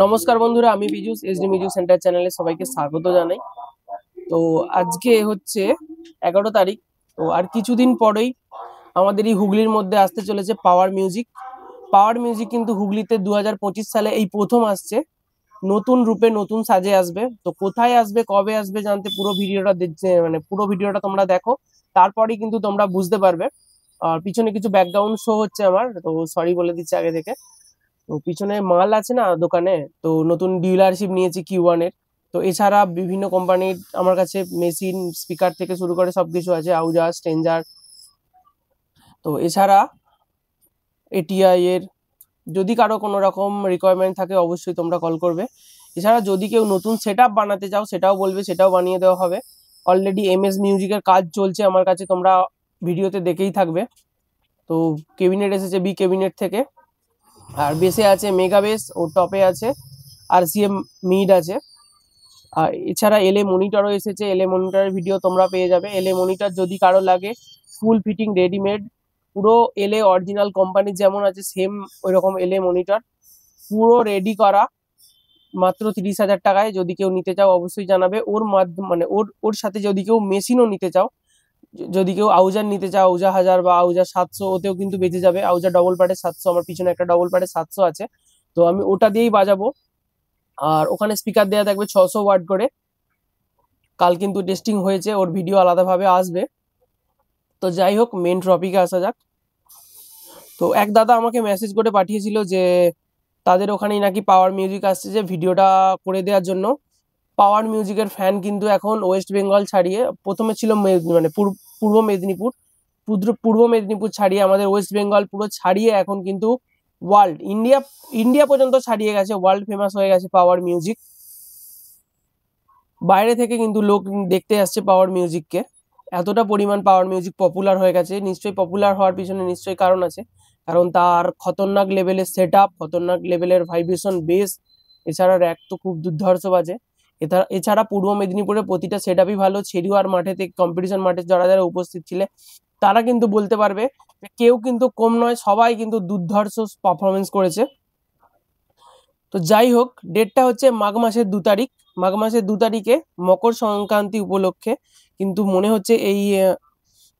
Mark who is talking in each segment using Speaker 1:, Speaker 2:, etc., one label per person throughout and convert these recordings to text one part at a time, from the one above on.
Speaker 1: নমস্কার বন্ধুরা, আমি পীযুষ এসডি মিউজিক সেন্টার চ্যানেলে সবাইকে স্বাগত জানাই। তো আজকে হচ্ছে 11 তারিখ। তো আর কিছুদিন পরেই আমাদের এই হুগলির মধ্যে আসতে চলেছে পাওয়ার মিউজিক। পাওয়ার মিউজিক কিন্তু হুগলিতে 2025 সালে এই প্রথম আসছে, নতুন রূপে নতুন সাজে আসবে। তো কোথায় আসবে, কবে আসবে জানতে পুরো ভিডিওটা দেখছে, মানে পুরো ভিডিওটা তোমরা দেখো, তারপরেই কিন্তু তোমরা বুঝতে পারবে। আর পিছনে কিছু ব্যাকগ্রাউন্ড শো হচ্ছে আমার, তো সরি বলে দিচ্ছি আগে থেকে। তো পিছনে মাল আছে না দোকানে, তো নতুন ডিলারশিপ নিয়েছি Q1 এর। তো এছাড়া বিভিন্ন কোম্পানির আমার কাছে মেশিন, স্পিকার থেকে শুরু করে সবকিছু আছে, আউজা, স্ট্রেঞ্জার। তো এছাড়া এটিআই এর যদি কারো কোনো রকম রিকোয়ারমেন্ট থাকে অবশ্যই তোমরা কল করবে। এছাড়া যদি কেউ নতুন সেট আপ বানাতে চাও সেটাও বলবে, সেটাও বানিয়ে দেওয়া হবে। অলরেডি MS মিউজিকের কাজ চলছে আমার কাছে, তোমরা ভিডিওতে দেখেই থাকবে। তো কেবিনেট এসেছে বি কেবিনেট থেকে, আর বেসে আছে মেগা বেস, ও টপে আছে RCM মিড আছে। আর এছাড়া LA মনিটরও এসেছে, LA মনিটরের ভিডিও তোমরা পেয়ে যাবে। LA মনিটর যদি কারো লাগে ফুল ফিটিং রেডিমেড, পুরো LA অরিজিনাল কোম্পানি যেমন আছে সেম ওই রকম LA মনিটর পুরো রেডি করা, মাত্র 30,000 টাকায়। যদি কেউ নিতে চাও অবশ্যই জানাবে। ওর মাধ্যমে মানে ওর সাথে যদি কেউ মেশিনও নিতে চাও, যদি কেউ আউজার নিতে চাও, আউজা 1000 বা আউজা 700, ওতেও কিন্তু বেঁচে যাবে। আউজা ডবল প্যাডের 700, আমার পিছনে একটা ডবল প্যাডের 700 আছে, তো আমি ওটা দিয়েই বাজাবো। আর ওখানে স্পিকার দেওয়া থাকবে 600 ওয়াট করে। কাল কিন্তু টেস্টিং হয়েছে, ওর ভিডিও আলাদাভাবে আসবে। তো যাই হোক, মেন টপিকে আসা যাক। তো এক দাদা আমাকে মেসেজ করে পাঠিয়েছিল যে তাদের ওখানেই নাকি পাওয়ার মিউজিক আসছে, যে ভিডিওটা করে দেওয়ার জন্য। পাওয়ার মিউজিকের ফ্যান কিন্তু এখন ওয়েস্ট বেঙ্গল ছাড়িয়ে, প্রথমে ছিল মানে পূর্ব মেদিনীপুর, পূর্ব মেদিনীপুর ছাড়িয়ে আমাদের ওয়েস্ট বেঙ্গল পুরো ছাড়িয়ে এখন কিন্তু ওয়ার্ল্ড, ইন্ডিয়া পর্যন্ত ছাড়িয়ে গেছে, ওয়ার্ল্ড ফেমাস হয়ে গেছে পাওয়ার মিউজিক। বাইরে থেকে কিন্তু লোক দেখতে আসছে পাওয়ার মিউজিককে, এতটা পরিমাণ পাওয়ার মিউজিক পপুলার হয়ে গেছে। নিশ্চয়ই পপুলার হওয়ার পিছনে নিশ্চয়ই কারণ আছে, কারণ তার খতরনাক লেভেলের সেট আপ, খতরনাক লেভেলের ভাইব্রেশন বেস, এছাড়া র্যাক তো খুব দুর্ধর্ষ বাজে। এছাড়া পূর্ব মেদিনীপুরের প্রতিটা সেট আপই ভালো। ছেড়িওয়ার মাঠে থেকে কম্পিটিশন মাঠে যারা যারা উপস্থিত ছিলে তারা কিন্তু বলতে পারবে যে কেউ কিন্তু কম নয়, সবাই কিন্তু দুর্ধর্ষ পারফরমেন্স করেছে। তো যাই হোক, ডেটটা হচ্ছে মাঘ মাসের 2 তারিখ। মাঘ মাসের 2 তারিখে মকর সংক্রান্তি উপলক্ষে কিন্তু মনে হচ্ছে এই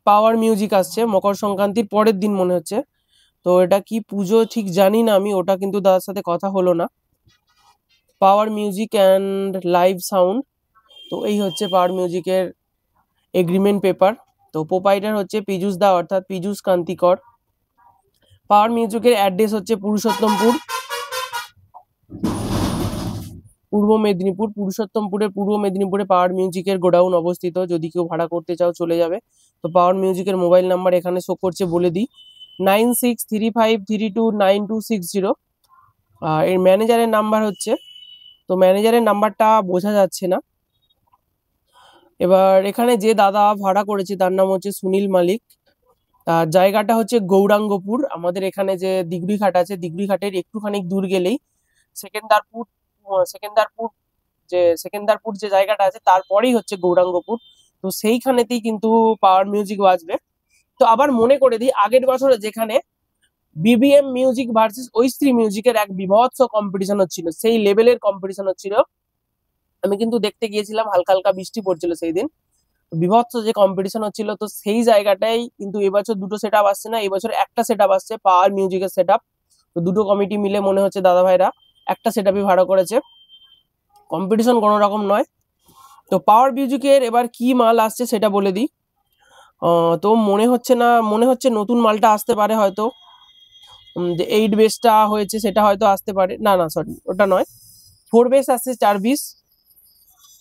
Speaker 1: পাওয়ার মিউজিক আসছে, মকর সংক্রান্তির পরের দিন মনে হচ্ছে। তো এটা কি পুজো ঠিক জানি না আমি, ওটা কিন্তু দাদার সাথে কথা হলো না। Power music and live sound, তো এই হচ্ছে পাওয়ার মিউজিকের এগ্রিমেন্ট পেপার। তো প্রোপাইটার হচ্ছে পীযুষ দা, অর্থাৎ পীযুষ কান্তিকর। পাওয়ার মিউজিকের অ্যাড্রেস হচ্ছে পুরুষোত্তমপুর, পূর্ব মেদিনীপুরে পাওয়ার মিউজিকের গোডাউন অবস্থিত। যদি কেউ ভাড়া করতে চাও চলে যাবে। তো পাওয়ার মিউজিকের মোবাইল নাম্বার এখানে শো করছে, বলে দিই 9635329260। আর এর ম্যানেজারের নাম্বার হচ্ছে, তো ম্যানেজারের নাম্বারটা বোঝা যাচ্ছে না। এবার এখানে যে দাদা ভাড়া করেছে তার নাম হচ্ছে সুনীল মালিক। জায়গাটা হচ্ছে গৌরাঙ্গপুর। আমাদের এখানে যে দিগড়িঘাট আছে, দিগড়িঘাটের একটুখানি দূর গেলেই সেকেন্দারপুর, সেকেন্দারপুর সেকেন্দারপুর যে জায়গাটা আছে তারপরেই হচ্ছে গৌরাঙ্গপুর। তো সেইখানেতেই কিন্তু পাওয়ার মিউজিক বাজবে। তো আবার মনে করে দিই, আগের বছরে যেখানে BBM মিউজিক ভার্সেস ঐশ্রী মিউজিকের এক বিভৎস কম্পিটিশন হচ্ছিল, সেই লেভেলের কম্পিটিশন হচ্ছিল। আমি কিন্তু দেখতে গিয়েছিলাম, হালকা হালকা বৃষ্টি পড়ছিল সেই দিন। বিভৎস যে কম্পিটিশন হচ্ছিল, তো সেই জায়গাটাই কিন্তু এবছর দুটো সেট আপ আসছে না, এবছর একটা সেট আপ আসছে, পাওয়ার মিউজিকের সেট আপ। তো দুটো কমিটি মিলে মনে হচ্ছে দাদা ভাইরা একটা সেট আপই ভাড়া করেছে, কম্পিটিশন কোনো রকম নয়। তো পাওয়ার মিউজিকের এবার কি মাল আসছে সেটা বলে দিই। তো মনে হচ্ছে নতুন মালটা আসতে পারে হয়তো, যে 8 বেসটা হয়েছে সেটা হয়তো আসতে পারে। না না সরি, ওটা নয়। 4 বেস আসছে 4 পিস,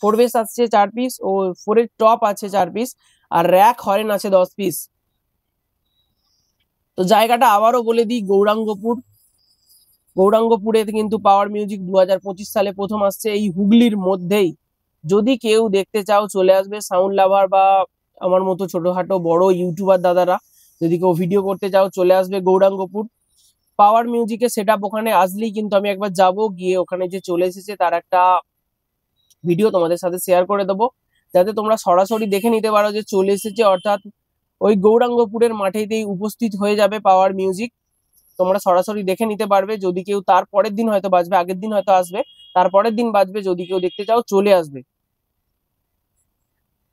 Speaker 1: 4 বেস আসছে 4 পিস, ও 4 এর টপ আছে 4 পিস, আর র্যাক হরেন আছে 10 পিস। তো জায়গাটা আবারও বলে দিই, গৌরাঙ্গপুরে কিন্তু পাওয়ার মিউজিক 2025 সালে প্রথম আসছে, এই হুগলির মধ্যেই। যদি কেউ দেখতে চাও চলে আসবে, সাউন্ড লাভার বা আমার মতো ছোটখাটো বড় ইউটিউবার দাদারা যদি কেউ ভিডিও করতে চাও চলে আসবে গৌরাঙ্গপুর। পাওয়ার মিউজিকের সেট আপ ওখানে আসলেই কিন্তু আমি একবার যাব, গিয়ে ওখানে যে চলে এসেছে তার একটা ভিডিও তোমাদের সাথে শেয়ার করে দেবো, যাতে তোমরা সরাসরি দেখে নিতে পারো যে চলে এসেছে। অর্থাৎ ওই গৌরাঙ্গপুরের মাঠেতেই উপস্থিত হয়ে যাবে পাওয়ার মিউজিক। তোমরা সরাসরি দেখে নিতে পারবে। যদি কেউ তার পরের দিন হয়তো বাজবে, আগের দিন হয়তো আসবে, তারপরের দিন বাজবে, যদি কেউ দেখতে চাও চলে আসবে।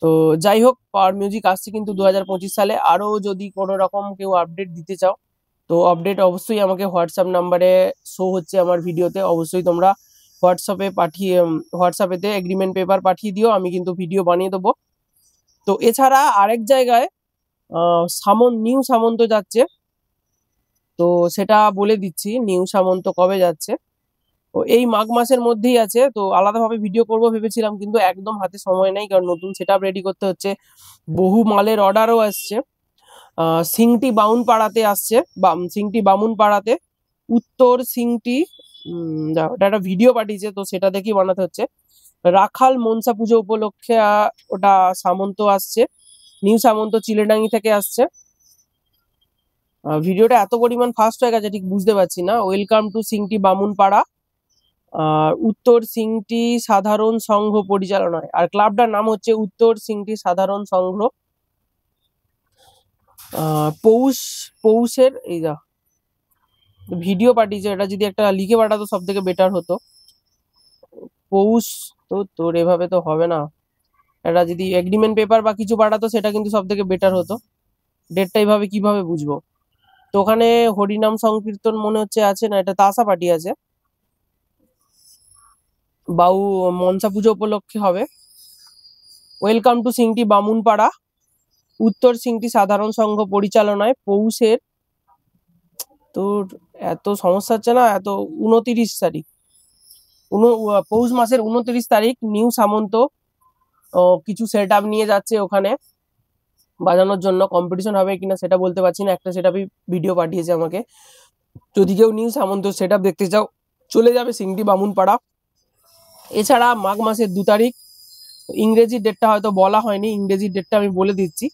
Speaker 1: তো যাই হোক, পাওয়ার মিউজিক আসছে কিন্তু 2025 সালে। আরো যদি কোনো রকম কেউ আপডেট দিতে চাও, তো আপডেট অবশ্যই আমাকে হোয়াটসঅ্যাপ নাম্বারে শো হচ্ছে আমার ভিডিওতে, অবশ্যই তোমরা হোয়াটসঅ্যাপেতে এগ্রিমেন্ট পেপার পাঠিয়ে দিও, আমি কিন্তু ভিডিও বানিয়ে দেবো। তো এছাড়া আরেক জায়গায় নিউ সামন্ত যাচ্ছে, তো সেটা বলে দিচ্ছি নিউ সামন্ত কবে যাচ্ছে। তো এই মাঘ মাসের মধ্যেই আছে। তো আলাদাভাবে ভিডিও করব ভেবেছিলাম, কিন্তু একদম হাতে সময় নেই, কারণ নতুন সেটআপ রেডি করতে হচ্ছে, বহু মালের অর্ডারও আসছে। সিংটি বামুনপাড়াতে আসছে, সিংটি বামুনপাড়াতে, উত্তর সিংটি, ওটা একটা ভিডিও পাঠিয়েছে, তো সেটা দেখেই বানাতে হচ্ছে। রাখাল মনসা পুজো উপলক্ষে ওটা সামন্ত আসছে, নিউ সামন্ত চিলেডাঙ্গি থেকে আসছে। ভিডিওটা এত পরিমাণ ফাস্ট হয়ে গেছে ঠিক বুঝতে পারছি না। ওয়েলকাম টু সিংটি বামুনপাড়া, উত্তর সিংটি সাধারণ সংঘ পরিচালনায়, আর ক্লাবটার নাম হচ্ছে উত্তর সিংটি সাধারণ সংঘ। পৌষের এই যা ভিডিও পাঠিয়েছে, এটা যদি একটা লিখে পাঠাতো সব থেকে বেটার হতো। পৌষ, তো তোর এভাবে তো হবে না, এটা যদি এগ্রিমেন্ট পেপার বা কিছু পাঠাতো সেটা কিন্তু সব থেকে বেটার হতো। ডেটটা এইভাবে কিভাবে বুঝবো? তো ওখানে হরিনাম সংকীর্তন মনে হচ্ছে আছে, না এটা তাসা পার্টি আছে, বাউ মনসা পুজো উপলক্ষে হবে। ওয়েলকাম টু সিংটি বামুনপাড়া, উত্তর সিংটি সাধারণ সংঘ পরিচালনায়, পৌষের, তোর এত সমস্যা হচ্ছে না, এত 29 তারিখ, পৌষ মাসের 29 তারিখ নিউ সামন্ত কিছু সেট আপ নিয়ে যাচ্ছে ওখানে বাজানোর জন্য। কম্পিটিশন হবে কিনা সেটা বলতে পারছি না, একটা সেট আপই ভিডিও পাঠিয়েছে আমাকে। যদি কেউ নিউ সামন্ত সেট আপ দেখতে চাও চলে যাবে সিংটি বামুনপাড়া। এছাড়া মাঘ মাসের 2 তারিখ, ইংরেজি ডেটটা হয়তো বলা হয়নি, ইংরেজি ডেটটা আমি বলে দিচ্ছি।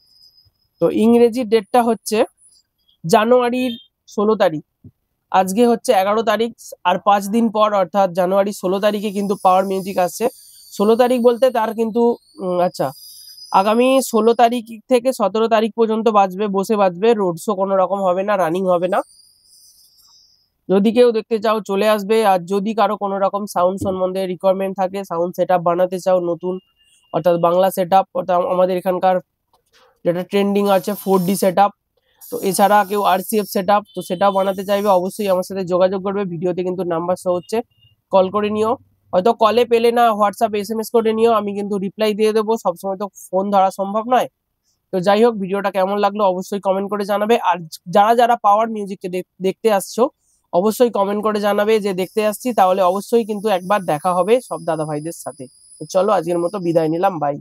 Speaker 1: তো ইংরেজি ডেটটা হচ্ছে জানুয়ারির 16 তারিখ। আজকে হচ্ছে 11 তারিখ, আর 5 দিন পর অর্থাৎ জানুয়ারি 16 তারিখে কিন্তু পাওয়ার মিউজিক আসছে। 16 তারিখ বলতে তার কিন্তু আচ্ছা, আগামী 16 তারিখ থেকে 17 তারিখ পর্যন্ত বাজবে, রোড শো কোনো রকম হবে না, রানিং হবে না। যদি কেউ দেখতে চাও চলে আসবে। আর যদি কারো কোনো রকম সাউন্ড সম্বন্ধে রিকোয়ারমেন্ট থাকে, সাউন্ড সেট আপ বানাতে চাও নতুন, অর্থাৎ বাংলা সেট আপ, অর্থাৎ আমাদের এখানকার যেটা ট্রেন্ডিং আছে 4D সেট আপ, তো এছাড়া কেউ RCF সেট আপ, তো সেটাও বানাতে চাইবে অবশ্যই আমার সাথে যোগাযোগ করবে। ভিডিওতে কিন্তু নাম্বার শো হচ্ছে, কল করে নিও, হয়তো কলে পেলে না হোয়াটসঅ্যাপে SMS করে নিও, আমি কিন্তু রিপ্লাই দিয়ে দেবো, সবসময় তো ফোন ধরা সম্ভব নয়। তো যাই হোক, ভিডিওটা কেমন লাগলো অবশ্যই কমেন্ট করে জানাবে। আর যারা যারা পাওয়ার মিউজিককে দেখতে আসছো অবশ্যই কমেন্ট করে জানাবে যে দেখতে আসছি, তাহলে অবশ্যই কিন্তু একবার দেখা হবে সব দাদা ভাইদের সাথে। তো চলো আজকের মতো বিদায় নিলাম, বাই।